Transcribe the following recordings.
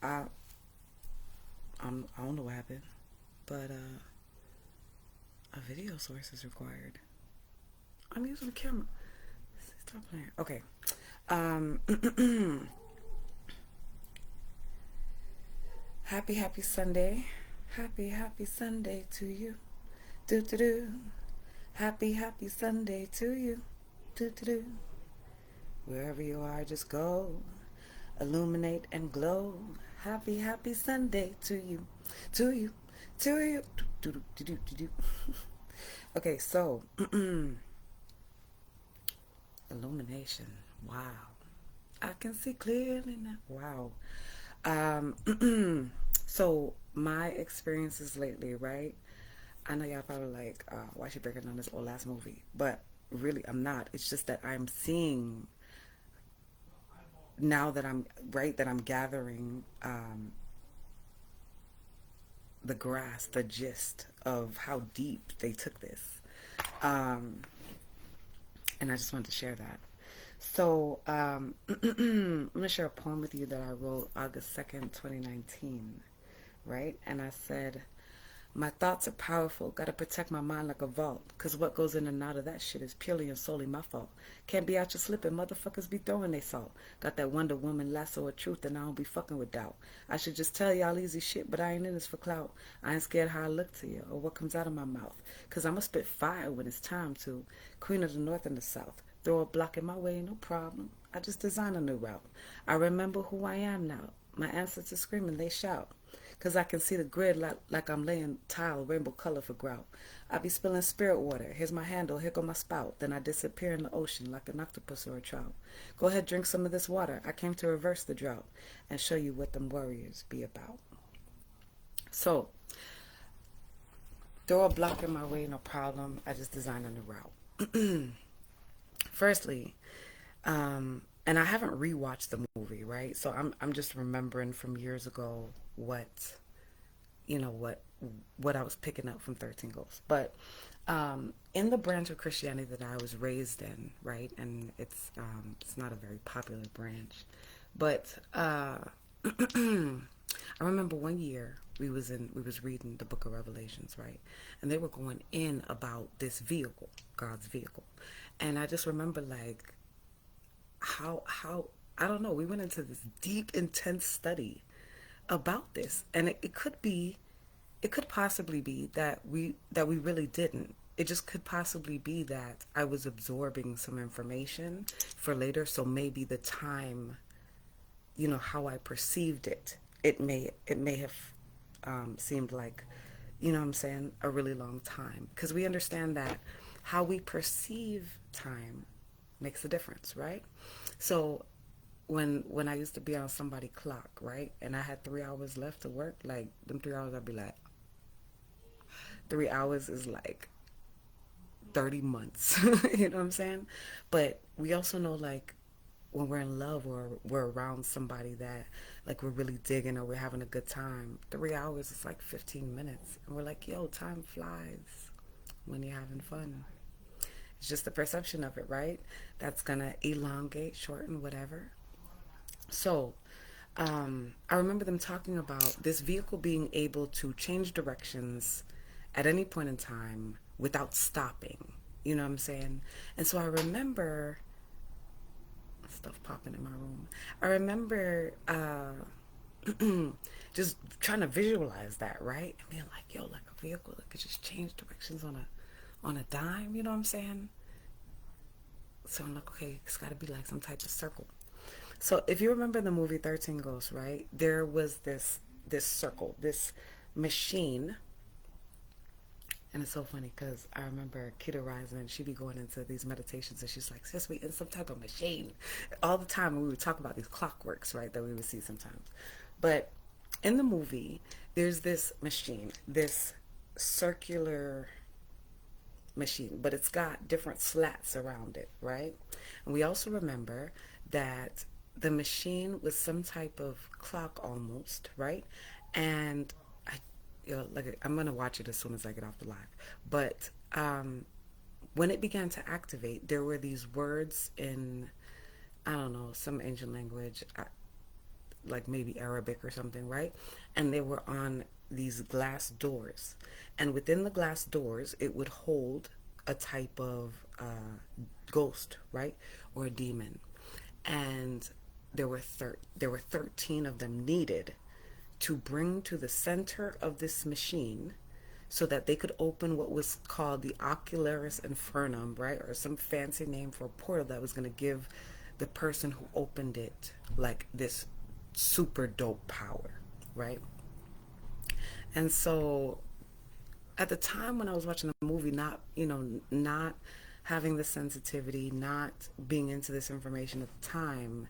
I I don't know what happened, but a video source is required. I'm using the camera. Stop playing. Okay. Um, happy Sunday. Happy Sunday to you. Do do do. Happy Sunday to you. Do do do. Wherever you are, just go. Illuminate and glow. Happy Sunday to you. To you. To you. Do do do do do do. Okay, so illumination. Wow. I can see clearly now. Wow. So my experiences lately, right? I know y'all probably like, why she breaking down this old last movie? But really, I'm not. It's just that I'm seeing now that I'm right that I'm gathering the grasp, the gist of how deep they took this, um, and I just wanted to share that. So I'm gonna share a poem with you that I wrote August 2nd, 2019, right? And I said, my thoughts are powerful. Gotta protect my mind like a vault. Cause what goes in and out of that shit is purely and solely my fault. Can't be out your slipping. Motherfuckers be throwing they salt. Got that Wonder Woman lasso of truth and I don't be fucking with doubt. I should just tell y'all easy shit, but I ain't in this for clout. I ain't scared how I look to you or what comes out of my mouth. Cause I'ma spit fire when it's time to. Queen of the North and the South. Throw a block in my way, no problem. I just design a new route. I remember who I am now. My ancestors screaming, they shout. Cause I can see the grid like I'm laying tile, rainbow color for grout. I be spilling spirit water. Here's my handle, here go my spout. Then I disappear in the ocean like an octopus or a trout. Go ahead, drink some of this water. I came to reverse the drought and show you what them warriors be about. So, throw a block in my way, no problem. I just designed a new route. Firstly, and I haven't rewatched the movie, right? So I'm just remembering from years ago what you know what I was picking up from 13 Ghosts. But in the branch of Christianity that I was raised in, right, and it's not a very popular branch, but I remember one year we was reading the Book of Revelations, right, and they were going in about this vehicle, God's vehicle, and I just remember like how I don't know, we went into this deep intense study about this, and it could possibly be that we really didn't. It just could possibly be that I was absorbing some information for later, so maybe the time, how I perceived it, it may have seemed like, what I'm saying, a really long time, because we understand that how we perceive time makes a difference, right? So when I used to be on somebody clock, right, and I had 3 hours left to work, like them 3 hours, I'd be like, 3 hours is like 30 months. You know what I'm saying? But we also know, like, when we're in love or we're around somebody that, like, we're really digging or we're having a good time, 3 hours is like 15 minutes. And we're like, yo, time flies when you're having fun. It's just the perception of it, right? That's gonna elongate, shorten, whatever. So, I remember them talking about this vehicle being able to change directions at any point in time without stopping. You know what I'm saying? And so I remember stuff popping in my room. I remember just trying to visualize that, right? And being like, yo, like a vehicle that could just change directions on a dime. You know what I'm saying? So I'm like, okay, it's got to be like some type of circle. So if you remember the movie 13 Ghosts, right? There was this circle, this machine. And it's so funny because I remember Kita Rising, she'd be going into these meditations and she's like, sis, we in some type of machine. All the time we would talk about these clockworks, right, that we would see sometimes. But in the movie, there's this machine, this circular machine, but it's got different slats around it, right? And we also remember that the machine was some type of clock almost, right? And I, like I'm gonna watch it as soon as I get off the live. But when it began to activate, there were these words in, I don't know, some ancient language. like maybe Arabic or something, right? And they were on these glass doors, and within the glass doors it would hold a type of ghost, right, or a demon. And there were 13 of them needed to bring to the center of this machine so that they could open what was called the Ocularis Infernum, right? Or some fancy name for a portal that was going to give the person who opened it like this super dope power, right? And so at the time when I was watching the movie, not, not having the sensitivity, not being into this information at the time,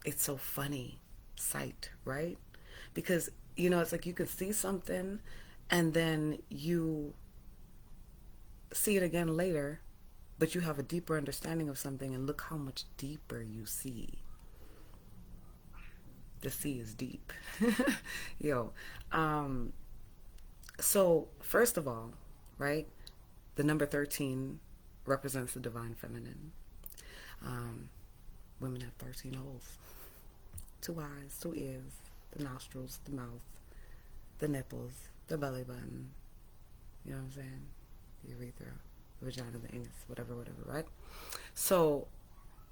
it's so funny sight, right? Because, it's like you could see something and then you see it again later, but you have a deeper understanding of something, and look how much deeper you see. The sea is deep. Yo. So, first of all, right, the number 13 represents the divine feminine. Um, Women have 13 holes: two eyes, two ears, the nostrils, the mouth, the nipples, the belly button. You know what I'm saying? The urethra, the vagina, the anus, whatever, right? So,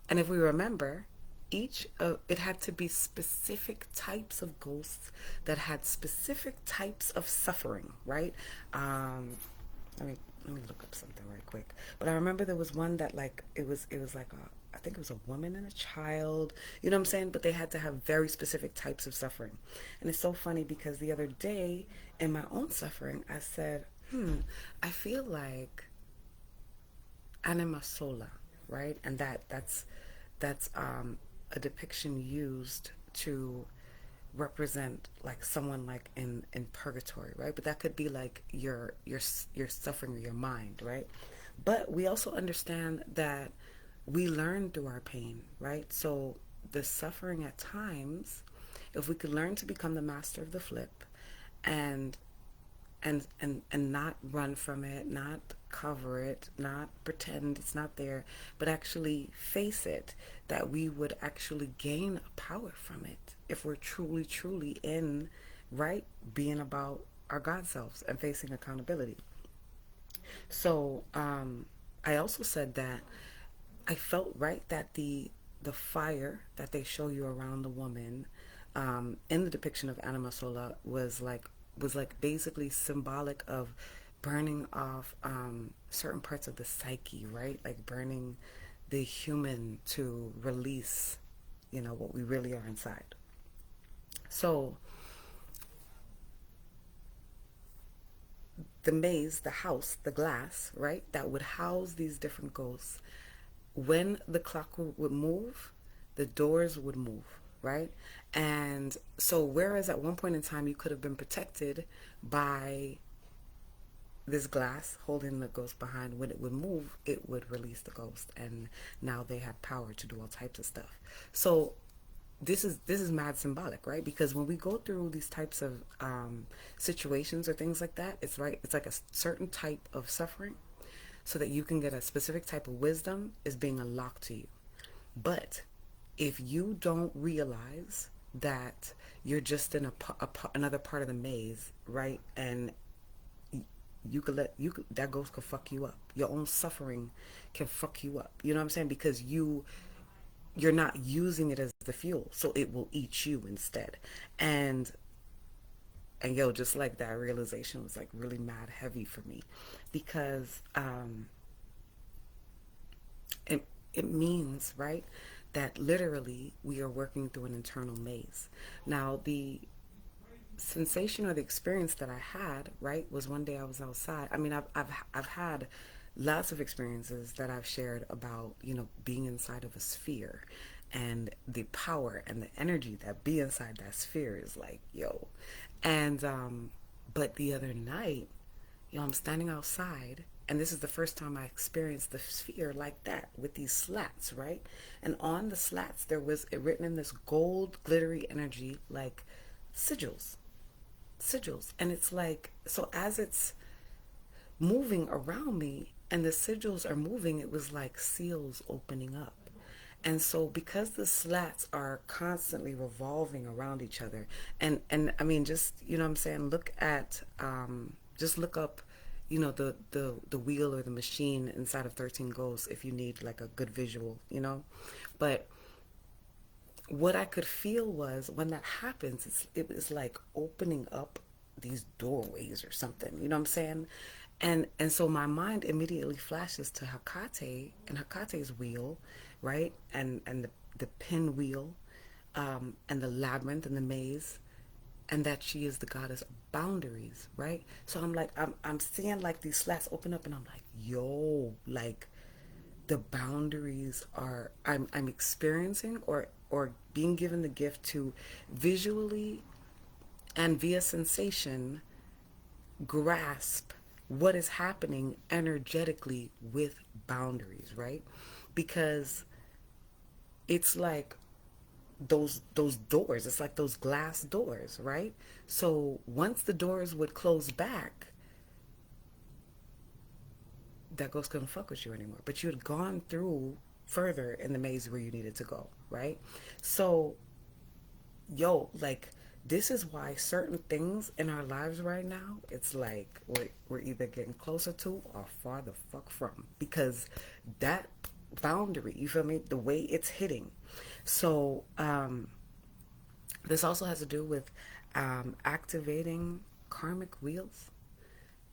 and if we remember, each of it had to be specific types of ghosts that had specific types of suffering, right? Let me look up something right quick. But I remember there was one that, like, it was like I think it was a woman and a child. You know what I'm saying? But they had to have very specific types of suffering. And it's so funny because the other day in my own suffering, I said, I feel like anima sola, right? And that's a depiction used to represent like someone like in purgatory, right? But that could be like your suffering of your mind, right? But we also understand that we learn through our pain, right? So the suffering at times, if we could learn to become the master of the flip, and and not run from it, not cover it, not pretend it's not there, but actually face it, that we would actually gain power from it if we're truly in, right, being about our God selves and facing accountability. So I also said that I felt, right, that the fire that they show you around the woman in the depiction of Anima Sola was like basically symbolic of burning off certain parts of the psyche, right? Like burning the human to release, what we really are inside. So the maze, the house, the glass, right, that would house these different ghosts, when the clock would move, the doors would move, right? And so, whereas at one point in time you could have been protected by this glass holding the ghost behind, when it would move, it would release the ghost, and now they had power to do all types of stuff. So, this is mad symbolic, right? Because when we go through these types of situations or things like that, it's right. It's like a certain type of suffering, so that you can get a specific type of wisdom is being unlocked to you. But if you don't realize that you're just in another part of the maze, right? And that ghost could fuck you up. Your own suffering can fuck you up. You know what I'm saying? Because you're not using it as the fuel, so it will eat you instead. And yo, just like that realization was like really mad heavy for me, because it means, right, that literally we are working through an internal maze. Now, the sensation or the experience that I had, right, was one day I was outside. I mean, I've had lots of experiences that I've shared about, being inside of a sphere, and the power and the energy that be inside that sphere is like, yo. And but the other night, I'm standing outside, and this is the first time I experienced the sphere like that, with these slats, right? And on the slats there was it written in this gold glittery energy, like sigils. And it's like, so as it's moving around me and the sigils are moving, it was like seals opening up. And so because the slats are constantly revolving around each other, and I mean, just, you know what I'm saying, look at just look up, you know, the wheel or the machine inside of 13 Ghosts if you need like a good visual, you know. But what I could feel was when that happens, it was like opening up these doorways or something, you know what I'm saying? And so my mind immediately flashes to Hecate and Hecate's wheel, right? And the pinwheel, and the labyrinth and the maze, and that she is the goddess of boundaries, right? So I'm like, I'm seeing like these slats open up, and I'm like, yo, like the boundaries are, I'm experiencing or being given the gift to visually and via sensation grasp what is happening energetically with boundaries, right? Because it's like those doors, it's like those glass doors, right? So once the doors would close back, that ghost couldn't fuck with you anymore. But you had gone through further in the maze where you needed to go, right? So, yo, like, this is why certain things in our lives right now, it's like we're either getting closer to or far the fuck from. Because that boundary, you feel me? The way it's hitting. So, this also has to do with activating karmic wheels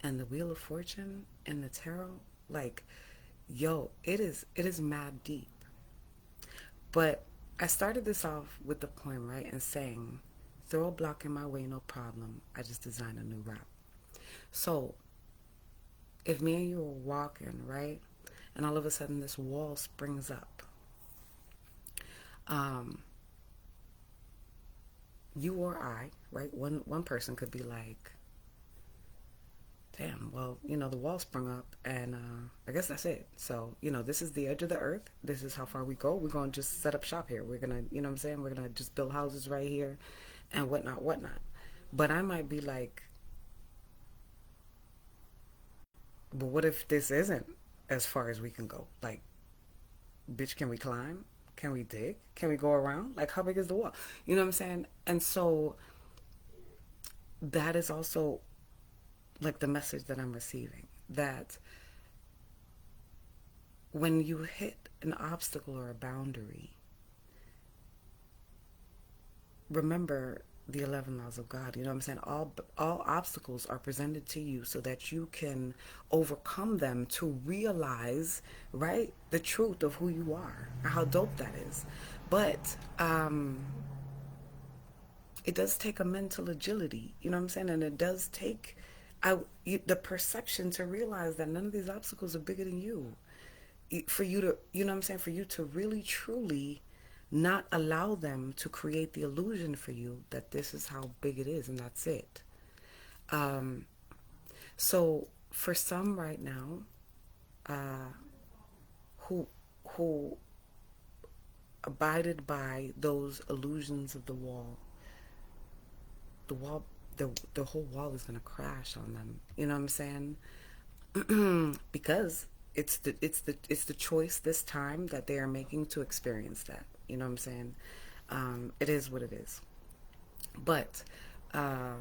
and the wheel of fortune and the tarot. Like, yo, it is mad deep. But I started this off with the poem, right, and saying, throw a block in my way, no problem, I just designed a new route. So if me and you were walking, right, and all of a sudden this wall springs up, um you or I, right, one person could be like, damn, well, you know, the wall sprung up, and I guess that's it. So, you know, this is the edge of the earth. This is how far we go. We're going to just set up shop here. We're going to, you know what I'm saying? We're going to just build houses right here and whatnot, whatnot. But I might be like, but what if this isn't as far as we can go? Like, bitch, can we climb? Can we dig? Can we go around? Like, how big is the wall? You know what I'm saying? And so that is also like the message that I'm receiving, that when you hit an obstacle or a boundary, remember the 11 laws of God. You know what I'm saying? All obstacles are presented to you so that you can overcome them to realize, right, the truth of who you are, how dope that is. But it does take a mental agility, you know what I'm saying? And it does take the perception to realize that none of these obstacles are bigger than you. For you to, you know what I'm saying, for you to really truly not allow them to create the illusion for you that this is how big it is and that's it. Um, so for some right now, who who abided by those illusions of the wall, the wall, the whole wall is gonna crash on them. You know what I'm saying? Because it's the choice this time that they are making to experience that. You know what I'm saying? It is what it is. But uh,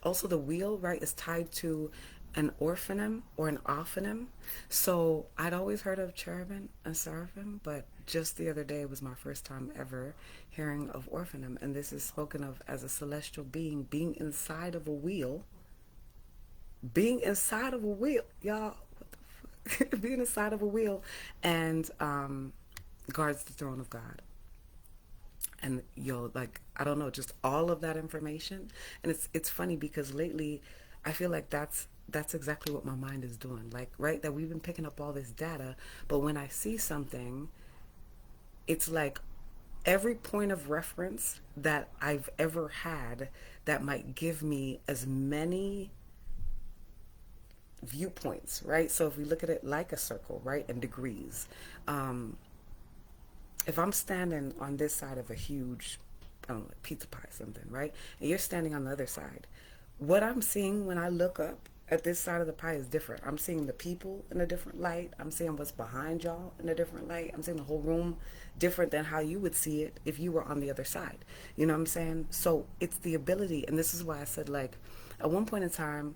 also the wheel, right, is tied to an orphanim or an ophanim. So I'd always heard of cherubim and seraphim, but just the other day was my first time ever hearing of orphanim, and this is spoken of as a celestial being inside of a wheel, being inside of a wheel, y'all. What the fuck? Being inside of a wheel, and guards the throne of God. And yo, like, I don't know, just all of that information. And it's funny because lately I feel like that's exactly what my mind is doing. Like, right, that we've been picking up all this data, but when I see something, it's like every point of reference that I've ever had that might give me as many viewpoints, right? So if we look at it like a circle, right, and degrees, if I'm standing on this side of a huge, I don't know, like pizza pie or something, right, and you're standing on the other side, what I'm seeing when I look up at this side of the pie is different. I'm seeing the people in a different light. I'm seeing what's behind y'all in a different light. I'm seeing the whole room different than how you would see it if you were on the other side. You know what I'm saying? So it's the ability, and this is why I said, like, at one point in time,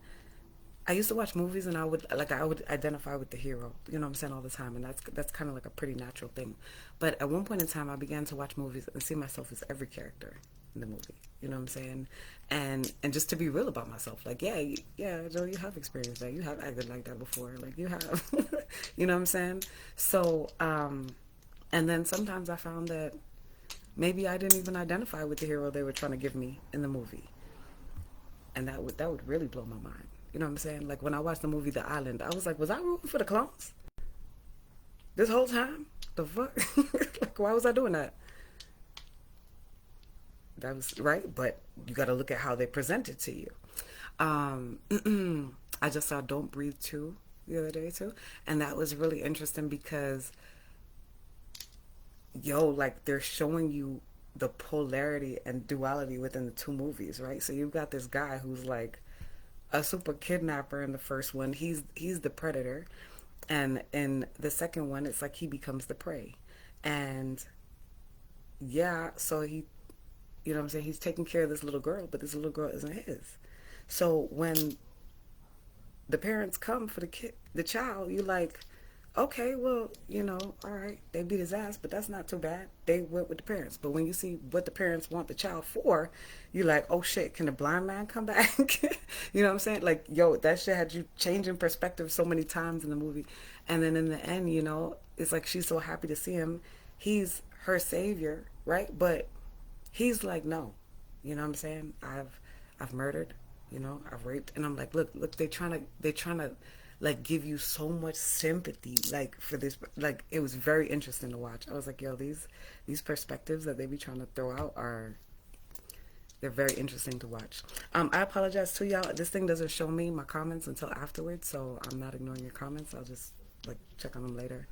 I used to watch movies and I would identify with the hero, you know what I'm saying, all the time, and that's kind of like a pretty natural thing. But at one point in time, I began to watch movies and see myself as every character in the movie, you know what I'm saying, and just to be real about myself, like, yeah, yeah, Joe, you have experienced that, you have acted like that before, like you have, you know what I'm saying. So, and then sometimes I found that maybe I didn't even identify with the hero they were trying to give me in the movie, and that would really blow my mind. You know what I'm saying? Like when I watched the movie The Island, I was like, was I rooting for the clones this whole time? The fuck? Like, why was I doing that? That was right, but you got to look at how they present it to you. I just saw Don't Breathe 2 the other day too, and that was really interesting because, yo, like they're showing you the polarity and duality within the two movies, right? So you've got this guy who's like a super kidnapper in the first one. He's the predator, and in the second one, it's like he becomes the prey, and yeah, so he, you know what I'm saying, he's taking care of this little girl, but this little girl isn't his. So when the parents come for the child, you like, okay, well, all right, they beat his ass, but that's not too bad. They went with the parents. But when you see what the parents want the child for, you're like, oh shit, can the blind man come back? You know what I'm saying? Like, yo, that shit had you changing perspective so many times in the movie. And then in the end, it's like she's so happy to see him. He's her savior, right? But he's like, no. You know what I'm saying? I've murdered, I've raped. And I'm like, look, they're trying to like give you so much sympathy, like for this, like it was very interesting to watch. I was like, yo, these perspectives that they be trying to throw out they're very interesting to watch. I apologize to y'all. This thing doesn't show me my comments until afterwards, so I'm not ignoring your comments. I'll just like check on them later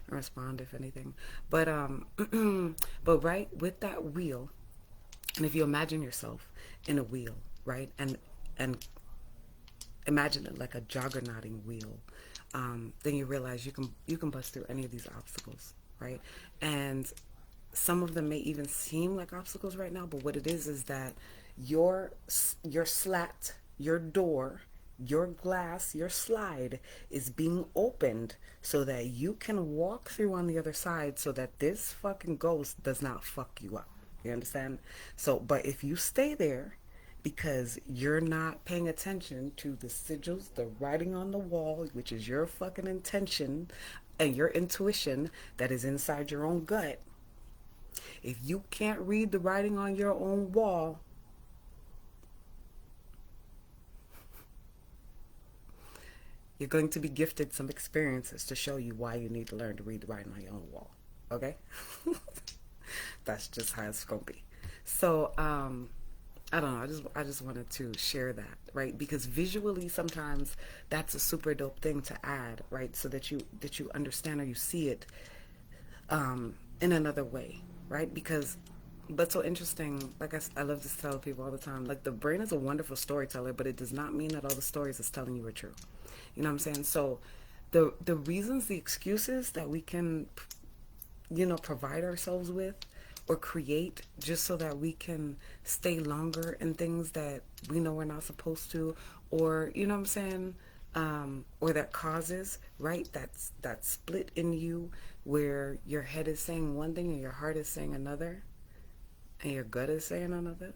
and respond if anything. But but right with that wheel, and if you imagine yourself in a wheel, right, and imagine it like a juggernauting wheel, then you realize you can bust through any of these obstacles, right? And some of them may even seem like obstacles right now, but what it is that your slat, your door, your glass, your slide is being opened so that you can walk through on the other side, so that this fucking ghost does not fuck you up. You understand? So, but if you stay there because you're not paying attention to the sigils, the writing on the wall, which is your fucking intention and your intuition that is inside your own gut, if you can't read the writing on your own wall, you're going to be gifted some experiences to show you why you need to learn to read the writing on your own wall. Okay? That's just how it's going to be. So, I don't know. I just wanted to share that, right? Because visually, sometimes that's a super dope thing to add, right? So that you understand or you see it in another way, right? But so interesting. Like I love to tell people all the time. Like the brain is a wonderful storyteller, but it does not mean that all the stories it's telling you are true. You know what I'm saying? So the reasons, the excuses that we can, provide ourselves with or create just so that we can stay longer in things that we know we're not supposed to, or you know what I'm saying, or that causes, right, that split in you where your head is saying one thing and your heart is saying another and your gut is saying another.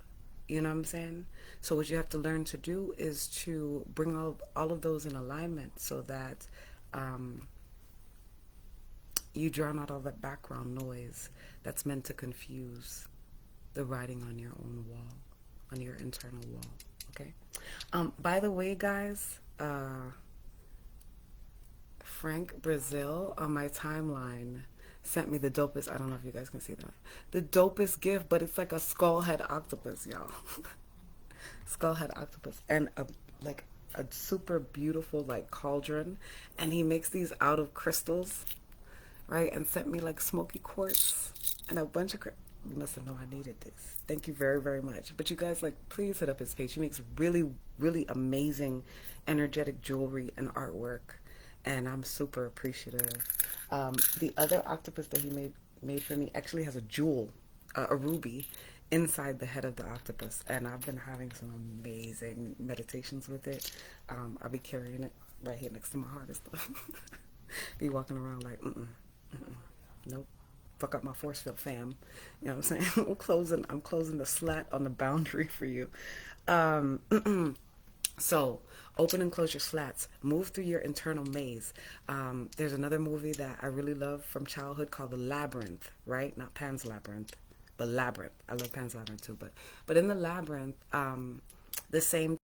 You know what I'm saying? So what you have to learn to do is to bring all of those in alignment so that you drown out all that background noise that's meant to confuse the writing on your own wall, on your internal wall. Okay? By the way, guys, Frank Brazil on my timeline sent me the dopest, I don't know if you guys can see that, the dopest gift, but it's like a skull head octopus, y'all. Skull head octopus. And a super beautiful like cauldron. And he makes these out of crystals, right? And sent me like smoky quartz and a bunch of You must have known I needed this. Thank you very, very much. But you guys, like, please hit up his page. He makes really, really amazing, energetic jewelry and artwork, and I'm super appreciative. The other octopus that he made for me actually has a jewel, a ruby, inside the head of the octopus, and I've been having some amazing meditations with it. I'll be carrying it right here next to my heart and stuff. Be walking around like, nope, fuck up my force field, fam. You know what I'm saying? I'm closing the slat on the boundary for you. So open and close your slats. Move through your internal maze. There's another movie that I really love from childhood called The Labyrinth, right? Not Pan's Labyrinth, but Labyrinth. I love Pan's Labyrinth too, but in the Labyrinth, the same